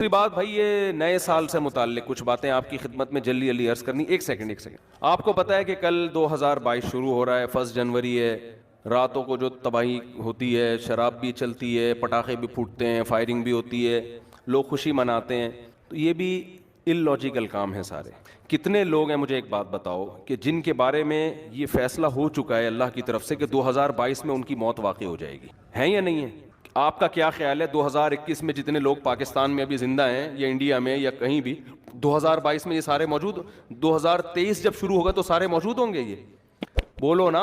دوسری بات بھائی، یہ نئے سال سے متعلق کچھ باتیں آپ کی خدمت میں جلدی عرض کرنی. ایک سیکنڈ. آپ کو پتا ہے کہ کل 2022 شروع ہو رہا ہے، 1 جنوری ہے. راتوں کو جو تباہی ہوتی ہے، شراب بھی چلتی ہے، پٹاخے بھی پھوٹتے ہیں، فائرنگ بھی ہوتی ہے، لوگ خوشی مناتے ہیں. تو یہ بھی اللاجیکل کام ہے سارے. کتنے لوگ ہیں، مجھے ایک بات بتاؤ، کہ جن کے بارے میں یہ فیصلہ ہو چکا ہے اللہ کی طرف سے کہ 2022 میں ان کی موت واقع ہو جائے گی؟ ہیں یا نہیں ہے؟ آپ کا کیا خیال ہے 2021 میں جتنے لوگ پاکستان میں ابھی زندہ ہیں یا انڈیا میں یا کہیں بھی، 2022 میں یہ سارے موجود؟ 2023 جب شروع ہوگا تو سارے موجود ہوں گے؟ یہ بولو نا.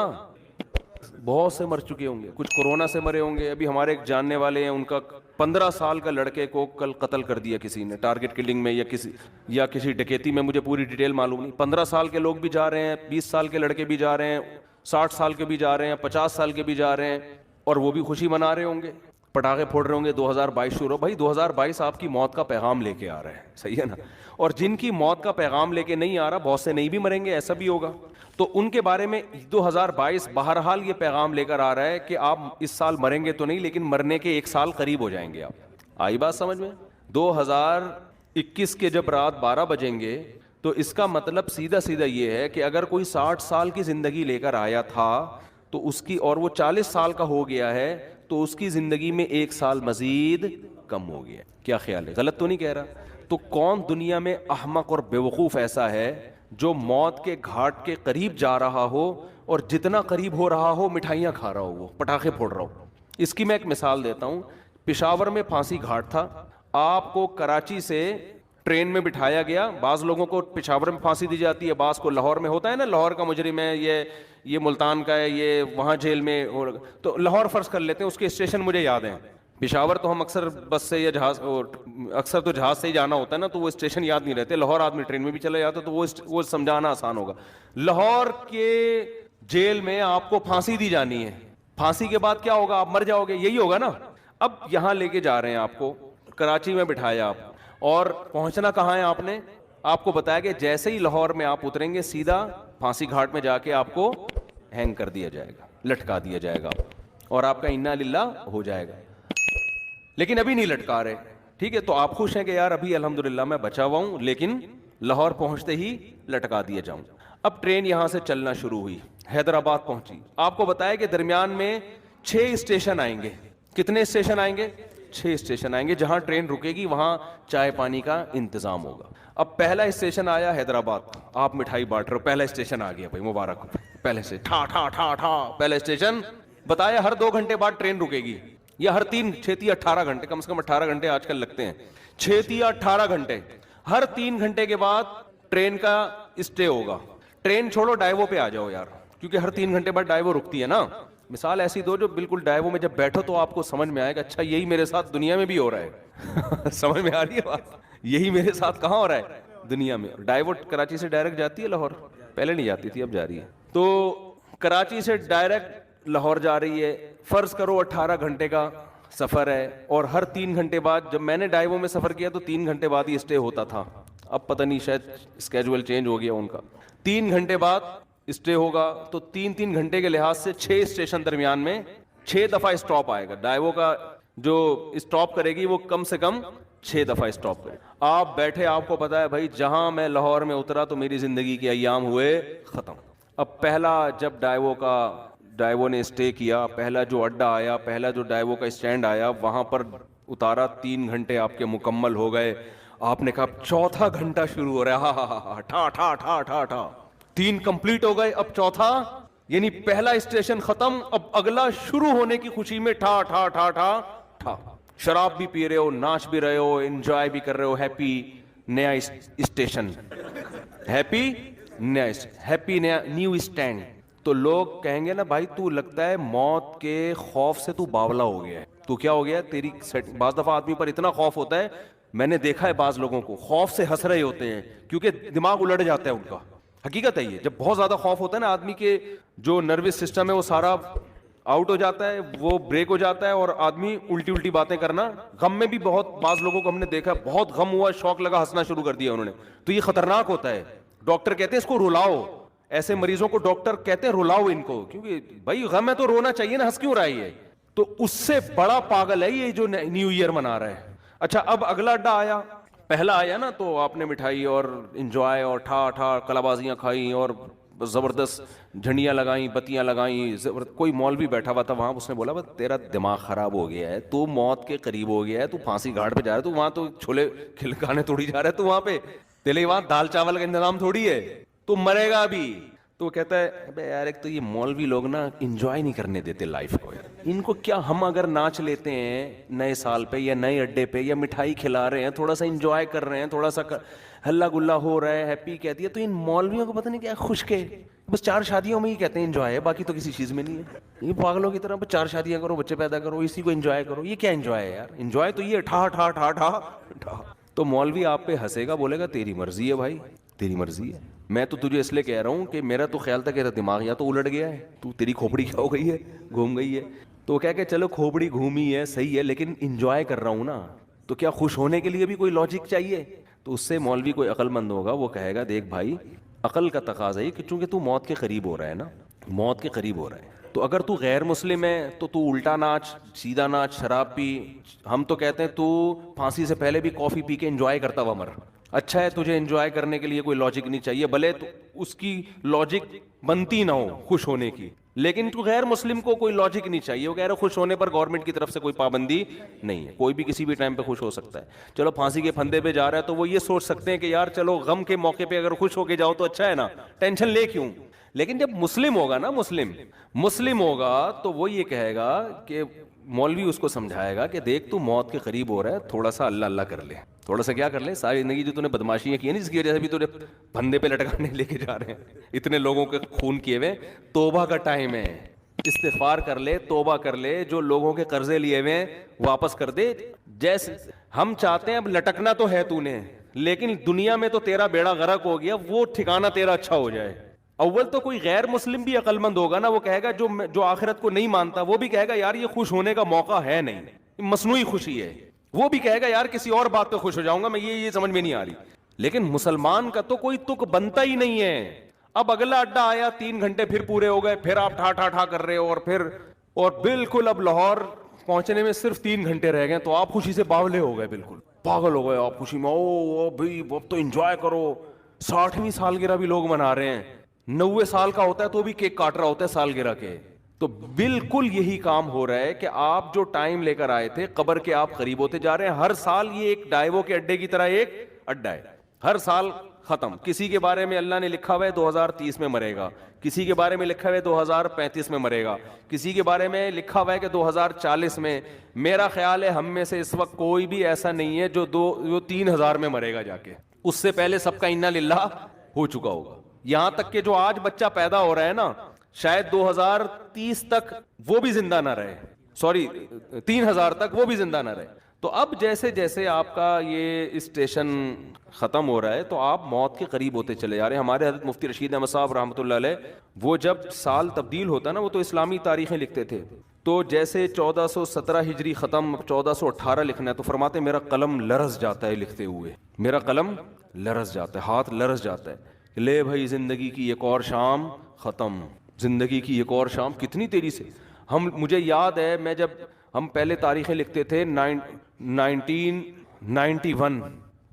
بہت سے مر چکے ہوں گے، کچھ کورونا سے مرے ہوں گے. ابھی ہمارے ایک جاننے والے ہیں، ان کا 15 سال کا لڑکے کو کل قتل کر دیا کسی نے ٹارگٹ کلنگ میں یا کسی ڈکیتی میں. مجھے پوری ڈیٹیل معلوم نہیں. 15 سال کے لوگ بھی جا رہے ہیں، 20 سال کے لڑکے بھی جا رہے ہیں، 60 سال کے بھی جا رہے ہیں، 50 سال کے بھی جا رہے ہیں، اور وہ بھی خوشی منا رہے ہوں گے، پٹاخے پھوڑ رہے ہوں گے. 2022 شروع. بھائی 2022 آپ کی موت کا پیغام لے کے آ رہا ہے، صحیح ہے نا؟ اور جن کی موت کا پیغام لے کے نہیں آ رہا، بہت سے نہیں بھی مریں گے، ایسا بھی ہوگا. تو ان کے بارے میں 2022 بہرحال یہ پیغام لے کر آ رہا ہے کہ آپ اس سال مریں گے تو نہیں، لیکن مرنے کے 1 سال قریب ہو جائیں گے آپ. آئی بات سمجھ میں؟ 2021 کے جب رات 12 بجیں گے تو اس کا مطلب سیدھا سیدھا یہ ہے کہ اگر کوئی 60 سال کی زندگی لے کر آیا تھا تو اس کی، اور وہ 40 سال کا ہو گیا ہے، تو اس کی زندگی میں 1 سال مزید کم ہو گیا. کیا خیال ہے؟ غلط تو نہیں کہہ رہا؟ تو کون دنیا میں احمق اور بیوقوف ایسا ہے جو موت کے گھاٹ کے قریب جا رہا ہو اور جتنا قریب ہو رہا ہو مٹھائیاں کھا رہا ہو، وہ پٹاخے پھوڑ رہا ہو؟ اس کی میں ایک مثال دیتا ہوں. پشاور میں پھانسی گھاٹ تھا. آپ کو کراچی سے ٹرین میں بٹھایا گیا. بعض لوگوں کو پشاور میں پھانسی دی جاتی ہے، بعض کو لاہور میں. ہوتا ہے نا، لاہور کا مجرم ہے یہ ملتان کا ہے، یہ وہاں جیل میں. تو لاہور فرض کر لیتے ہیں، اس کے اسٹیشن مجھے یاد ہیں. پشاور تو ہم اکثر بس سے یا جہاز، اکثر تو جہاز سے ہی جانا ہوتا ہے نا، تو وہ اسٹیشن یاد نہیں رہتے. لاہور آدمی ٹرین میں بھی چلا جاتا تو وہ سمجھانا آسان ہوگا. لاہور کے جیل میں آپ کو پھانسی دی جانی ہے. پھانسی کے بعد کیا ہوگا؟ آپ مر جاؤ گے، یہی ہوگا نا. اب یہاں لے کے جا رہے ہیں آپ کو، کراچی میں بٹھایا آپ، اور پہنچنا کہاں ہے آپ نے؟ آپ کو بتایا کہ جیسے ہی لاہور میں آپ اتریں گے سیدھا پھانسی گھاٹ میں جا کے آپ کو ہینگ کر دیا جائے گا، لٹکا دیا جائے گا، اور آپ کا انا للہ ہو جائے گا. لیکن ابھی نہیں لٹکا رہے. ٹھیک ہے، تو آپ خوش ہیں کہ یار ابھی الحمدللہ میں بچا ہوا ہوں، لیکن لاہور پہنچتے ہی لٹکا دیا جاؤں. اب ٹرین یہاں سے چلنا شروع ہوئی، حیدرآباد پہنچی. آپ کو بتایا کہ درمیان میں 6 اسٹیشن آئیں گے. کتنے اسٹیشن آئیں گے؟ 6 اسٹیشن آئیں گے. جہاں ٹرین رکے گی وہاں چائے پانی کا انتظام ہوگا. اب پہلا اسٹیشن آیا حیدرآباد. آپ مٹھائی بانٹ رہے ہو، پہلا اسٹیشن آ گیا بھائی، مبارک ہو. پہلے سے ٹھا ٹھا ٹھا ٹھا پہلا اسٹیشن. بتایا ہر 2 گھنٹے بعد ٹرین رکے گی، یا ہر 3 6 یا 18 گھنٹے، کم سے کم 18 گھنٹے آج کل لگتے ہیں. 6 یا 18 گھنٹے، ہر 3 گھنٹے کے بعد ٹرین کا اسٹے ہوگا. ٹرین چھوڑو، ڈائیو پہ آ جاؤ یار، کیونکہ ہر 3 گھنٹے بعد ڈائیو رکتی ہے نا. مثال ایسی دو جو بالکل ڈائیو میں جب بیٹھو تو آپ کو سمجھ میں آئے گا اچھا یہی میرے ساتھ دنیا میں بھی ہو رہا ہے. سمجھ میں آ رہی ہے بات؟ یہی میرے ساتھ کہاں ہو رہا ہے؟ دنیا میں. ڈائیو کراچی سے ڈائریکٹ جاتی ہے لاہور؟ پہلے نہیں جاتی تھی، اب جا رہی ہے. تو کراچی سے ڈائریکٹ لاہور جا رہی ہے. فرض کرو 18 گھنٹے کا سفر ہے، اور ہر 3 گھنٹے بعد، جب میں نے ڈائیو میں سفر کیا تو 3 گھنٹے بعد ہی اسٹے ہوتا تھا. اب پتہ نہیں، شاید اسکیجول چینج ہو گیا ان کا. 3 گھنٹے بعد اسٹے ہوگا، تو 3 گھنٹے کے لحاظ سے 6 اسٹیشن درمیان میں 6 دفعہ اسٹاپ آئے گا. ڈائیو کا جو اسٹاپ کرے گی وہ کم سے کم 6 دفعہ اسٹاپ کرے. آپ بیٹھے، آپ کو پتا ہے بھائی جہاں میں لاہور میں اترا تو میری زندگی کے ایام ہوئے ختم. اب پہلا جب ڈائیو نے اسٹے کیا، پہلا جو اڈا آیا، پہلا جو ڈائیو کا اسٹینڈ آیا، وہاں پر اتارا. 3 گھنٹے آپ کے مکمل ہو گئے. آپ نے کہا 4تھا گھنٹہ شروع ہو رہا ہے، ہا ٹھا ٹھا ٹھا ٹھا ٹھا. 3 کمپلیٹ ہو گئے، اب 4تھا، یعنی پہلا اسٹیشن ختم، اب اگلا شروع ہونے کی خوشی میں ٹھا ٹھا ٹھا ٹھا ٹھا. شراب بھی پی رہے ہو، ناچ بھی رہے ہو، انجوائے بھی کر رہے ہو. ہیپی نیا اسٹیشن، ہیپی نیا نیو اسٹینڈ. تو لوگ کہیں گے نا بھائی تو لگتا ہے موت کے خوف سے تو باولا ہو گیا ہے. تو کیا ہو گیا تیری؟ بعض دفعہ آدمی پر اتنا خوف ہوتا ہے، میں نے دیکھا ہے بعض لوگوں کو خوف سے ہنس رہے ہوتے ہیں کیونکہ دماغ الٹ جاتا ہے ان کا. حقیقت ہے یہ، جب بہت زیادہ خوف ہوتا ہے نا آدمی کے جو نروس سسٹم ہے وہ سارا آؤٹ ہو جاتا ہے، وہ بریک ہو جاتا ہے، اور آدمی الٹی باتیں کرنا. غم میں بھی بہت بعض لوگوں کو ہم نے دیکھا، بہت غم ہوا، شوق لگا، ہنسنا شروع کر دیا انہوں نے. تو یہ خطرناک ہوتا ہے. ڈاکٹر کہتے ہیں اس کو رلاؤ. ایسے مریضوں کو ڈاکٹر کہتے ہیں رلاؤ ان کو، کیونکہ بھائی غم ہے تو رونا چاہیے نا، ہنس کیوں رہا ہے یہ؟ تو اس سے بڑا پاگل ہے یہ جو نیو ایئر منا رہا ہے. اچھا اب اگلا اڈا آیا. پہلا آیا نا تو آپ نے مٹھائی اور انجوائے اور ٹھا ٹھا کلابازیاں کھائیں اور زبردست جھنڈیاں لگائیں, بتیاں لگائیں. کوئی مولوی بیٹھا ہوا تھا وہاں, اس نے بولا بس تیرا دماغ خراب ہو گیا ہے, تو موت کے قریب ہو گیا ہے, تو پھانسی گھاٹ پہ جا رہا ہے, تو وہاں تو چھولے کھلکانے تھوڑی جا رہا ہے, تو وہاں پہ تیرے وہاں دال چاول کا انتظام تھوڑی ہے, تو مرے گا ابھی. تو کہتا ہے ابے یار ایک تو یہ مولوی لوگ نا انجوائے نہیں کرنے دیتے لائف کو یار, ان کو کیا, ہم اگر ناچ لیتے ہیں نئے سال پہ یا نئے اڈے پہ یا مٹھائی کھلا رہے ہیں, تھوڑا سا انجوائے کر رہے ہیں, تھوڑا سا ہلا گلا ہو رہا ہے, ہیپی کہتی ہے, تو ان مولویوں کو پتہ نہیں کیا خشک ہے, بس 4 شادیوں میں ہی کہتے ہیں انجوائے ہے, باقی تو کسی چیز میں نہیں ہے. یہ پاگلوں کی طرح بس 4 شادیاں کرو, بچے پیدا کرو, اسی کو انجوائے کرو. یہ کیا انجوائے ہے یار؟ انجوائے تو یہ ٹھا ٹھا ٹھا ٹھا ٹھا. تو مولوی آپ پہ ہنسے گا, بولے گا تیری مرضی ہے بھائی, تیری مرضی ہے. میں تو تجھے اس لیے کہہ رہا ہوں کہ میرا تو خیال تھا کہ تیرا دماغ یا تو الٹ گیا ہے, تو تیری کھوپڑی کیا ہو گئی ہے, گھوم گئی ہے. تو کہہ کہ چلو کھوپڑی گھومی ہے صحیح ہے, لیکن انجوائے کر رہا ہوں نا, تو کیا خوش ہونے کے لیے بھی کوئی لاجک چاہیے؟ تو اس سے مولوی کوئی عقل مند ہوگا, وہ کہے گا دیکھ بھائی عقل کا تقاضا ہے کہ چونکہ تو موت کے قریب ہو رہا ہے نا, موت کے قریب ہو رہا ہے, تو اگر تو غیر مسلم ہے تو الٹا ناچ, سیدھا ناچ, شراب پی. ہم تو کہتے ہیں تو پھانسی سے پہلے بھی کافی پی کے انجوائے کرتا ہوا مر. اچھا ہے, تجھے انجوائے کرنے کے لیے کوئی لاجک نہیں چاہیے, بھلے تو اس کی لاجک بنتی نہ ہو خوش ہونے کی, لیکن تو غیر مسلم کو کوئی لاجک نہیں چاہیے. وہ کہہ رہے خوش ہونے پر گورنمنٹ کی طرف سے کوئی پابندی نہیں ہے, کوئی بھی کسی بھی ٹائم پہ خوش ہو سکتا ہے. چلو پھانسی کے پھندے پہ جا رہا ہے تو وہ یہ سوچ سکتے ہیں کہ یار چلو غم کے موقع پہ اگر خوش ہو کے جاؤ تو اچھا ہے نا, ٹینشن لے کیوں. لیکن جب مسلم ہوگا نا, مسلم ہوگا تو وہ یہ کہے گا کہ مولوی اس کو سمجھائے گا کہ دیکھ تو موت کے قریب ہو رہا ہے, تھوڑا سا اللہ اللہ کر لے, تھوڑا سا کیا کر لے, ساری زندگی جو تو نے بدماشیاں کی ہیں جس کی وجہ سے بھی تو پھندے پہ لٹکانے لے کے جا رہے ہیں, اتنے لوگوں کے خون کیے ہوئے, توبہ کا ٹائم ہے, استغفار کر لے, توبہ کر لے, جو لوگوں کے قرضے لیے ہوئے واپس کر دے. جیسے ہم چاہتے ہیں اب لٹکنا تو ہے تو نے, لیکن دنیا میں تو تیرا بیڑا غرق ہو گیا, وہ ٹھکانہ تیرا اچھا ہو جائے. اول تو کوئی غیر مسلم بھی عقل مند ہوگا نا, وہ کہے گا جو آخرت کو نہیں مانتا, وہ بھی کہے گا یار یہ خوش ہونے کا موقع ہے نہیں, مصنوعی خوشی ہے. وہ بھی کہے گا یار کسی اور بات پہ خوش ہو جاؤں گا میں, یہ سمجھ میں نہیں آ رہی. لیکن مسلمان کا تو کوئی تک بنتا ہی نہیں ہے. اب اگلا اڈا آیا, 3 گھنٹے پھر پورے ہو گئے, پھر آپ ٹھا ٹھا ٹھا کر رہے ہو, اور بالکل اب لاہور پہنچنے میں صرف 3 گھنٹے رہ گئے, تو آپ خوشی سے باولے ہو گئے, بالکل پاگل ہو گئے آپ خوشی میں. او بھائی اب تو انجوائے کرو, 60ویں سالگرہ بھی لوگ منا رہے ہیں, 90 سال کا ہوتا ہے تو بھی کیک کاٹ رہا ہوتا ہے سالگرہ کے. تو بالکل یہی کام ہو رہا ہے کہ آپ جو ٹائم لے کر آئے تھے قبر کے آپ قریب ہوتے جا رہے ہیں. ہر سال یہ ایک ڈائیوو کے اڈے کی طرح ایک اڈا ہے, ہر سال ختم. کسی کے بارے میں اللہ نے لکھا ہوا ہے 2030 میں مرے گا, کسی کے بارے میں لکھا ہوا ہے 2035 میں مرے گا, کسی کے بارے میں لکھا ہوا ہے کہ 2040 میں. میرا خیال ہے ہم میں سے اس وقت کوئی بھی ایسا نہیں ہے جو 3000 میں مرے گا جا کے, اس سے پہلے سب کا انا للہ ہو چکا ہوگا. یہاں تک کہ جو آج بچہ پیدا ہو رہا ہے نا, شاید 2030 تک وہ بھی زندہ نہ رہے, 3000 تک وہ بھی زندہ نہ رہے. تو اب جیسے جیسے آپ کا یہ اسٹیشن ختم ہو رہا ہے تو آپ موت کے قریب ہوتے چلے جا رہے ہیں. ہمارے حضرت مفتی رشید احمد صاحب رحمۃ اللہ علیہ, وہ جب سال تبدیل ہوتا نا, وہ تو اسلامی تاریخیں لکھتے تھے, تو جیسے 1417 ہجری ختم, 1418 لکھنا ہے, تو فرماتے میرا قلم لرز جاتا ہے لکھتے ہوئے, میرا قلم لرز جاتا ہے, ہاتھ لرز جاتا ہے. لے بھائی زندگی کی ایک اور شام ختم, زندگی کی ایک اور شام. کتنی تیزی سے مجھے یاد ہے, میں جب ہم پہلے تاریخیں لکھتے تھے 1991,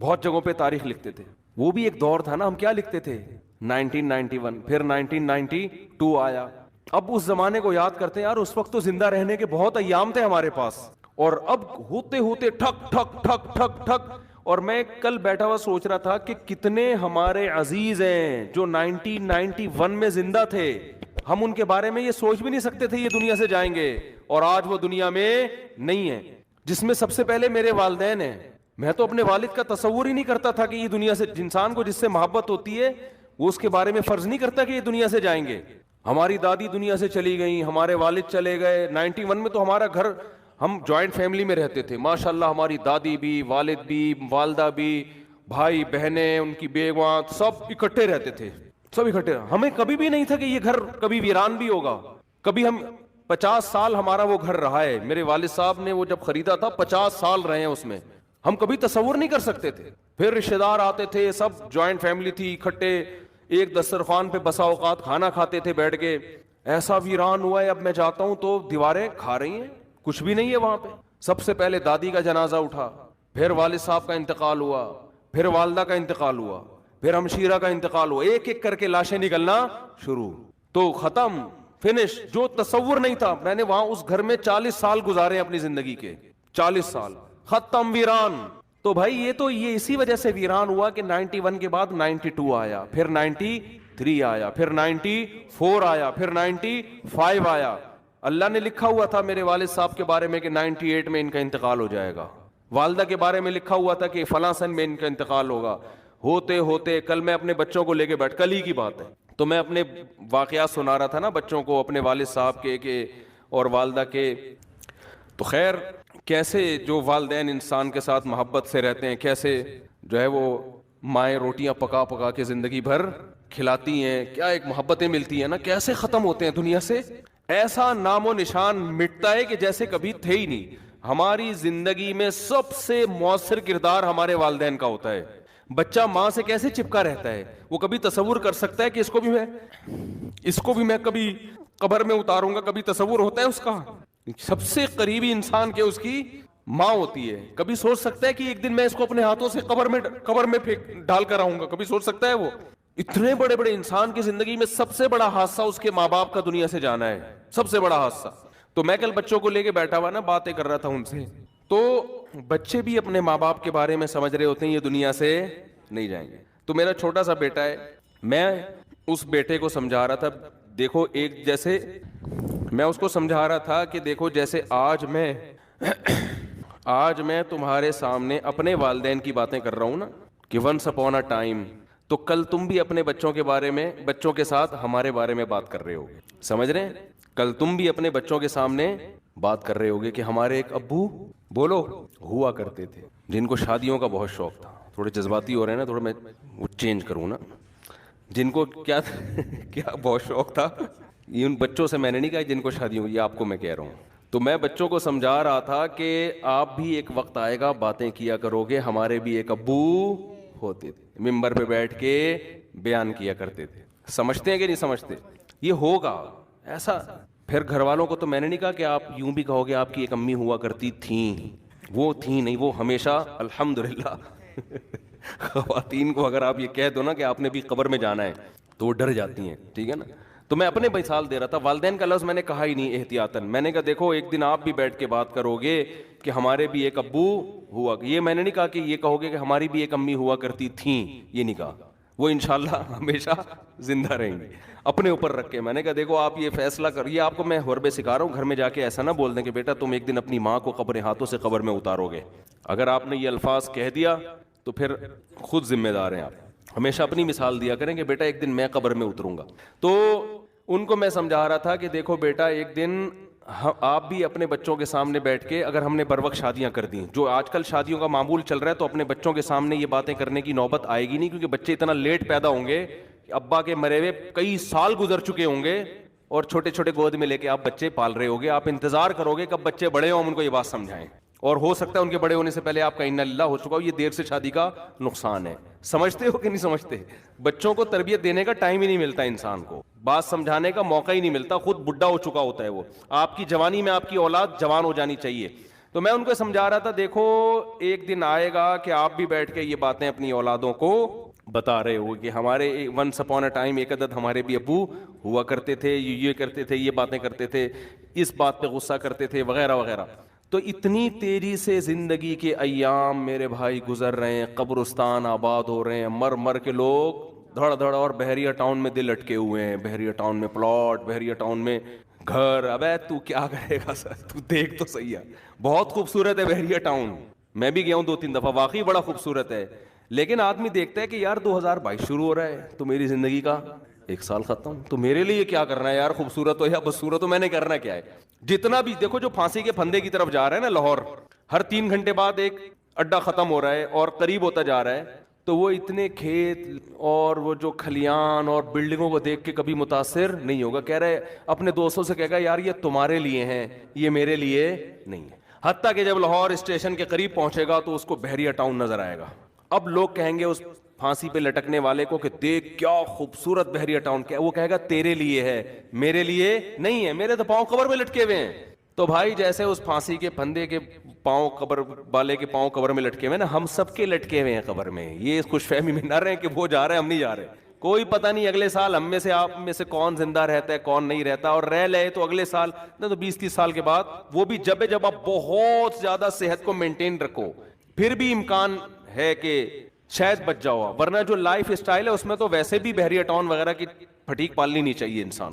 بہت جگہوں پہ تاریخ لکھتے تھے, وہ بھی ایک دور تھا نا. ہم کیا لکھتے تھے 1991, پھر 1992 آیا. اب اس زمانے کو یاد کرتے ہیں, یار اس وقت تو زندہ رہنے کے بہت ایام تھے ہمارے پاس, اور اب ہوتے ہوتے ٹھک ٹھک ٹھک ٹھک ٹھک. اور میں کل بیٹھا ہوا سوچ رہا تھا کہ کتنے ہمارے عزیز ہیں جو 1991 میں زندہ تھے, ہم ان کے بارے میں یہ سوچ بھی نہیں سکتے تھے یہ دنیا سے جائیں گے, اور آج وہ دنیا میں نہیں ہے. جس میں سب سے پہلے میرے والدین ہیں. میں تو اپنے والد کا تصور ہی نہیں کرتا تھا کہ یہ دنیا سے, انسان کو جس سے محبت ہوتی ہے وہ اس کے بارے میں فرض نہیں کرتا کہ یہ دنیا سے جائیں گے. ہماری دادی دنیا سے چلی گئیں, ہمارے والد چلے گئے. 91 میں تو ہمارا گھر, ہم جوائنٹ فیملی میں رہتے تھے ماشاءاللہ, ہماری دادی بھی, والد بھی, والدہ بھی, بھائی بہنیں, ان کی بیویاں, سب اکٹھے رہتے تھے, سب اکٹھے. ہمیں کبھی بھی نہیں تھا کہ یہ گھر کبھی ویران بھی ہوگا. کبھی ہم 50 سال ہمارا وہ گھر رہا ہے, میرے والد صاحب نے وہ جب خریدا تھا 50 سال رہے ہیں اس میں, ہم کبھی تصور نہیں کر سکتے تھے. پھر رشتہ دار آتے تھے, سب جوائنٹ فیملی تھی, اکٹھے ایک دسترخوان پہ بسا اوقات کھانا کھاتے تھے بیٹھ کے. ایسا ویران ہوا ہے, اب میں جاتا ہوں تو دیواریں کھا رہی ہیں, کچھ بھی نہیں ہے وہاں پہ. سب سے پہلے دادی کا جنازہ اٹھا, پھر والد صاحب کا انتقال ہوا، پھر والدہ کا انتقال ہوا، پھر ہمشیرہ کا انتقال ہوا، ایک ایک کر کے لاشیں نکلنا شروع، تو ختم، فنش. جو تصور نہیں تھا. میں نے وہاں اس گھر میں 40 سال گزارے اپنی زندگی کے، 40 سال ختم، ویران. تو بھائی یہ اسی وجہ سے ویران ہوا کہ 91 کے بعد 92 آیا، پھر 93 آیا، پھر 94 آیا، پھر 95 آیا. اللہ نے لکھا ہوا تھا میرے والد صاحب کے بارے میں کہ 98 میں ان کا انتقال ہو جائے گا. والدہ کے بارے میں لکھا ہوا تھا کہ فلاں سن میں ان کا انتقال ہوگا. ہوتے ہوتے کل میں اپنے بچوں کو لے کے کل ہی کی بات ہے، تو میں اپنے واقعات سنا رہا تھا نا بچوں کو، اپنے والد صاحب کے اور والدہ کے. تو خیر، کیسے جو والدین انسان کے ساتھ محبت سے رہتے ہیں، کیسے جو ہے وہ مائیں روٹیاں پکا پکا کے زندگی بھر کھلاتی ہیں، کیا ایک محبتیں ملتی ہیں نا، کیسے ختم ہوتے ہیں دنیا سے. ایسا نام و نشان مٹتا ہے کہ جیسے کبھی تھے ہی نہیں. ہماری زندگی میں سب سے مؤثر کردار ہمارے والدین کا ہوتا ہے. بچہ ماں سے کیسے چپکا رہتا ہے، وہ کبھی تصور کر سکتا ہے کہ اس کو بھی میں کبھی قبر میں اتاروں گا؟ کبھی تصور ہوتا ہے اس کا؟ سب سے قریبی انسان کے اس کی ماں ہوتی ہے. کبھی سوچ سکتا ہے کہ ایک دن میں اس کو اپنے ہاتھوں سے قبر میں ڈال کر آؤں گا؟ کبھی سوچ سکتا ہے وہ؟ اتنے بڑے بڑے انسان کی زندگی میں سب سے بڑا حادثہ اس کے ماں باپ کا دنیا سے جانا ہے، سب سے بڑا حادثہ. تو میں کل بچوں کو لے کے بیٹھا ہوا نا، باتیں کر رہا تھا ان سے، تو بچے بھی اپنے ماں باپ کے بارے میں سمجھ رہے ہوتے ہیں یہ دنیا سے نہیں جائیں گے. تو میرا چھوٹا سا بیٹا ہے، میں اس بیٹے کو سمجھا رہا تھا، دیکھو ایک جیسے میں اس کو سمجھا رہا تھا کہ دیکھو جیسے آج میں تمہارے سامنے اپنے والدین کی باتیں کر رہا ہوں نا کہ ونس اپون اے ٹائم، تو کل تم بھی اپنے بچوں کے بارے میں، بچوں کے ساتھ ہمارے بارے میں بات کر رہے ہوگے. سمجھ رہے ہیں؟ کل تم بھی اپنے بچوں کے سامنے بات کر رہے ہوگے کہ ہمارے ایک ابو بولو ہوا کرتے تھے جن کو شادیوں کا بہت شوق تھا. تھوڑے جذباتی ہو رہے ہیں نا، تھوڑا میں وہ چینج کروں نا. جن کو کیا بہت شوق تھا، یہ ان بچوں سے میں نے نہیں کہا جن کو شادیوں، یہ آپ کو میں کہہ رہا ہوں. تو میں بچوں کو سمجھا رہا تھا کہ آپ بھی ایک وقت آئے گا باتیں کیا کرو گے، ہمارے بھی ایک ابو ہوتے تھے، ممبر پہ بیٹھ کے بیان کیا کرتے تھے. سمجھتے ہیں کہ نہیں سمجھتے؟ یہ ہوگا ایسا. پھر گھر والوں کو تو میں نے نہیں کہا کہ آپ یوں بھی کہو گے آپ کی ایک امی ہوا کرتی تھیں، وہ تھیں نہیں، وہ ہمیشہ الحمدللہ. خواتین کو اگر آپ یہ کہہ دو نا کہ آپ نے بھی قبر میں جانا ہے تو وہ ڈر جاتی ہیں، ٹھیک ہے نا. تو میں اپنے مثال دے رہا تھا، والدین کا لفظ میں نے کہا ہی نہیں احتیاطاً. میں نے کہا دیکھو ایک دن آپ بھی بیٹھ کے بات کرو گے کہ ہمارے بھی ایک ابو ہوا. یہ میں نے نہیں کہا کہ یہ کہو گے کہ ہماری بھی ایک امی ہوا کرتی تھیں، یہ نہیں کہا. وہ انشاءاللہ ہمیشہ زندہ رہیں گے. اپنے اوپر رکھ کے میں نے کہا دیکھو آپ یہ فیصلہ کریے. آپ کو میں حربے سکھا رہا ہوں، گھر میں جا کے ایسا نہ بول دیں کہ بیٹا تم ایک دن اپنی ماں کو اپنے ہاتھوں سے قبر میں اتارو گے. اگر آپ نے یہ الفاظ کہہ دیا تو پھر خود ذمہ دار ہیں آپ. ہمیشہ اپنی مثال دیا کریں کہ بیٹا ایک دن میں قبر میں اتروں گا. تو ان کو میں سمجھا رہا تھا کہ دیکھو بیٹا ایک دن آپ بھی اپنے بچوں کے سامنے بیٹھ کے، اگر ہم نے بر وقت شادیاں کر دیں، جو آج کل شادیوں کا معمول چل رہا ہے، تو اپنے بچوں کے سامنے یہ باتیں کرنے کی نوبت آئے گی نہیں، کیونکہ بچے اتنا لیٹ پیدا ہوں گے کہ ابا کے مرے ہوئے کئی سال گزر چکے ہوں گے اور چھوٹے چھوٹے گود میں لے کے آپ بچے پال رہے ہوگے. آپ انتظار کرو گے کب بچے بڑے ہوں، ہم ان کو یہ بات سمجھائیں. اور ہو سکتا ہے ان کے بڑے ہونے سے پہلے آپ کا انا للہ ہو چکا ہو. یہ دیر سے شادی کا نقصان ہے. سمجھتے ہو کہ نہیں سمجھتے؟ بچوں کو تربیت دینے کا ٹائم ہی نہیں ملتا انسان کو، بات سمجھانے کا موقع ہی نہیں ملتا، خود بڈھا ہو چکا ہوتا ہے وہ. آپ کی جوانی میں آپ کی اولاد جوان ہو جانی چاہیے. تو میں ان کو سمجھا رہا تھا دیکھو ایک دن آئے گا کہ آپ بھی بیٹھ کے یہ باتیں اپنی اولادوں کو بتا رہے ہو کہ ہمارے ونس اپون اے ٹائم ایک عدد ہمارے بھی ابو ہوا کرتے تھے، یہ کرتے تھے، یہ باتیں کرتے تھے، اس بات پہ غصہ کرتے تھے، وغیرہ وغیرہ. تو اتنی تیزی سے زندگی کے ایام میرے بھائی گزر رہے ہیں، قبرستان آباد ہو رہے ہیں، مر کے لوگ دھڑ دھڑ. اور بحریہ ٹاؤن میں دل اٹکے ہوئے ہیں، بحریہ ٹاؤن میں پلاٹ، بحریہ ٹاؤن میں گھر. ابے تو کیا کرے گا سر، تو دیکھ تو صحیح ہے. بہت خوبصورت ہے بحریہ ٹاؤن، میں بھی گیا ہوں 2-3 دفعہ، واقعی بڑا خوبصورت ہے. لیکن آدمی دیکھتا ہے کہ یار 2022 شروع ہو رہا ہے تو میری زندگی کا 1 سال ختم، تو میرے لیے کیا کرنا ہے یار، خوبصورت ہو یا بدصورت ہو، میں نے کرنا کیا ہے. جتنا بھی دیکھو جو پھانسی کے پھندے کی طرف جا رہا ہے نا لاہور، ہر 3 گھنٹے بعد ایک اڈا ختم ہو رہا ہے اور قریب ہوتا جا رہا ہے. تو وہ اتنے کھیت اور وہ جو کھلیان اور بلڈنگوں کو دیکھ کے کبھی متاثر نہیں ہوگا. کہہ رہے اپنے دوستوں سے کہے گا یار یہ تمہارے لیے ہیں، یہ میرے لیے نہیں ہے. حتیٰ کہ جب لاہور اسٹیشن کے قریب پہنچے گا تو اس کو بحریہ ٹاؤن نظر آئے گا. اب لوگ کہیں گے اس پھانسی پہ لٹکنے والے کو کہ دیکھ کیا خوبصورت بحریہ ٹاؤن. کیا وہ کہے گا تیرے لیے ہے، میرے لیے نہیں ہے، میرے تو پاؤں قبر میں لٹکے ہوئے ہیں. تو بھائی جیسے اس پھانسی کے پھندے کے پاؤں قبر والے کے پاؤں قبر میں لٹکے ہوئے نا، ہم سب کے لٹکے ہوئے ہیں قبر میں. یہ خوش فہمی میں نہ رہیں کہ وہ جا رہے ہیں ہم نہیں جا رہے. کوئی پتہ نہیں اگلے سال ہم میں سے آپ میں سے کون زندہ رہتا ہے کون نہیں رہتا, اور رہ لے تو اگلے سال نہ تو 20-30 سال کے بعد, وہ بھی جب آپ بہت زیادہ صحت کو مینٹین رکھو پھر بھی امکان ہے کہ شاید بچ جاؤ, ورنہ جو لائف اسٹائل ہے اس میں تو ویسے بھی بحری اٹون وغیرہ کی پھٹیک پالنی نہیں چاہیے انسان کو.